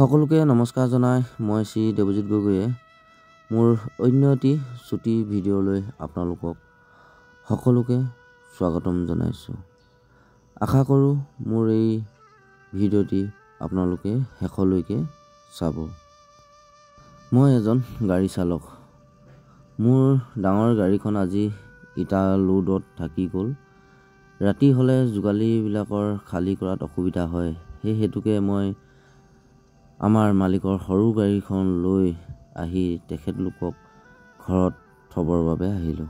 সকলোকে নমস্কাৰ জনাই মই শ্ৰী দেৱজিৎ গগৈয়ে মোৰ অন্য এটি ছুটি ভিডিঅ'লৈ আপোনালোকক সকলোকে স্বাগতম জনাইছোঁ। আশা কৰোঁ মোৰ এই ভিডিঅ'টি আপোনালোকে শেষলৈকে চাব। মই এজন গাড়ী চালক। মোৰ ডাঙৰ গাড়ীখন আজি ইটা লোডত থাকি গ'ল। ৰাতি হ'লে যোগালীবিলাকৰ খালী কৰাত অসুবিধা হয়। সেই হেতুকে মই আমাৰ মালিকৰ সৰু গাড়ীখন লৈ আহি তেখেতলোকক ঘৰত থবৰ বাবে আহিলোঁ।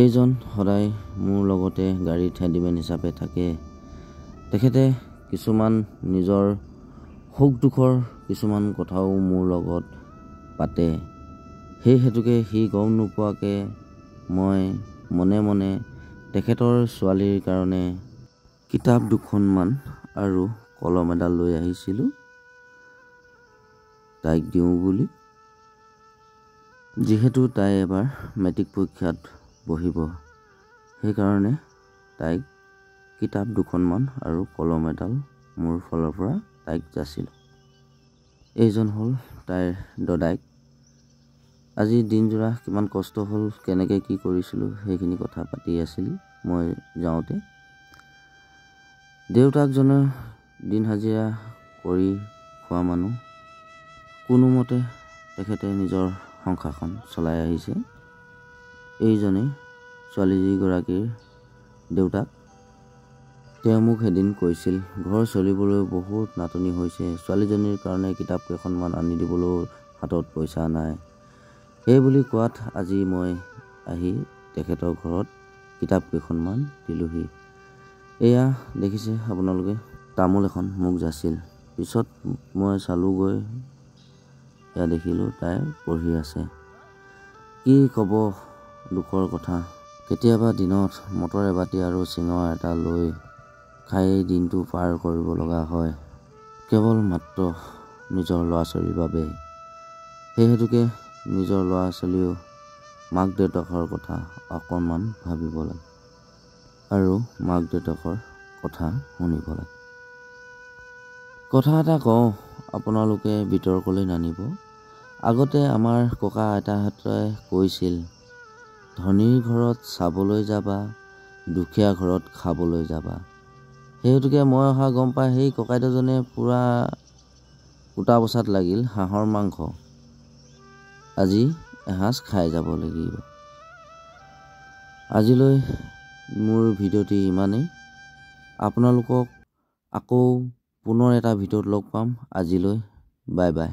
এইজন সদায় মোৰ লগতে গাড়ীৰ হেণ্ডিমেন হিচাপে থাকে। তেখেতে কিছুমান নিজৰ সুখ দুখৰ কিছুমান কথাও মোৰ লগত পাতে। সেই হেতুকে সি গম নোপোৱাকৈ মই মনে মনে তেখেতৰ ছোৱালীৰ কাৰণে কিতাপ দুখনমান আৰু কলম এডাল লৈ আহিছিলোঁ তাইক দিওঁ বুলি। যিহেতু তাই এবাৰ মেট্ৰিক পৰীক্ষাত বহিব, সেইকাৰণে তাইক কিতাপ দুখনমান আৰু কলম এডাল মোৰ ফালৰ পৰা তাইক যাচিলোঁ। এইজন হ'ল তাইৰ দদায়েক। আজি দিনজোৰা কিমান কষ্ট হ'ল, কেনেকৈ কি কৰিছিলোঁ সেইখিনি কথা পাতি আছিলোঁ মই যাওঁতে। দেউতাকজনে দিন হাজিৰা কৰি খোৱা মানুহ। কোনোমতে তেখেতে নিজৰ সংসাৰখন চলাই আহিছে। এইজনেই ছোৱালীগৰাকীৰ দেউতাক। তেওঁ মোক এদিন কৈছিল, ঘৰ চলিবলৈ বহুত নাটনি হৈছে, ছোৱালীজনীৰ কাৰণে কিতাপ কেইখনমান আনি দিবলৈও হাতত পইচা নাই। সেই বুলি কোৱাত আজি মই আহি তেখেতৰ ঘৰত কিতাপ কেইখনমান দিলোঁহি। এয়া দেখিছে আপোনালোকে, তামোল এখন মোক যাচিল। পিছত মই চালোঁগৈ, এয়া দেখিলোঁ তাই পঢ়ি আছে। কি ক'ব দুখৰ কথা। কেতিয়াবা দিনত মটৰ এবাতি আৰু চিঙৰা এটা লৈ খায়েই দিনটো পাৰ কৰিব লগা হয়, কেৱল মাত্ৰ নিজৰ ল'ৰা ছোৱালীৰ বাবে। সেই হেতুকে নিজৰ ল'ৰা ছোৱালীও মাক দেউতাকৰ কথা অকণমান ভাবিব লাগে আৰু মাক দেউতাকৰ কথা শুনিব লাগে। কথা এটা কওঁ, আপোনালোকে বিতৰ্কলৈ নানিব। আগতে আমাৰ ককা আইতাহঁতে কৈছিল, ধনীৰ ঘৰত চাবলৈ যাবা, দুখীয়া ঘৰত খাবলৈ যাবা। সেই হেতুকে মই অহা গম পাই সেই ককাইদেউজনে পূৰা কুটা বচাত লাগিল হাঁহৰ মাংস। আজি এসাঁজ খাই যাব লাগিব। আজিলৈ মোৰ ভিডিঅ'টি ইমানেই। আপোনালোকক আকৌ পুনৰ এটা ভিডিঅ'ত লগ পাম। আজিলৈ বাই বাই।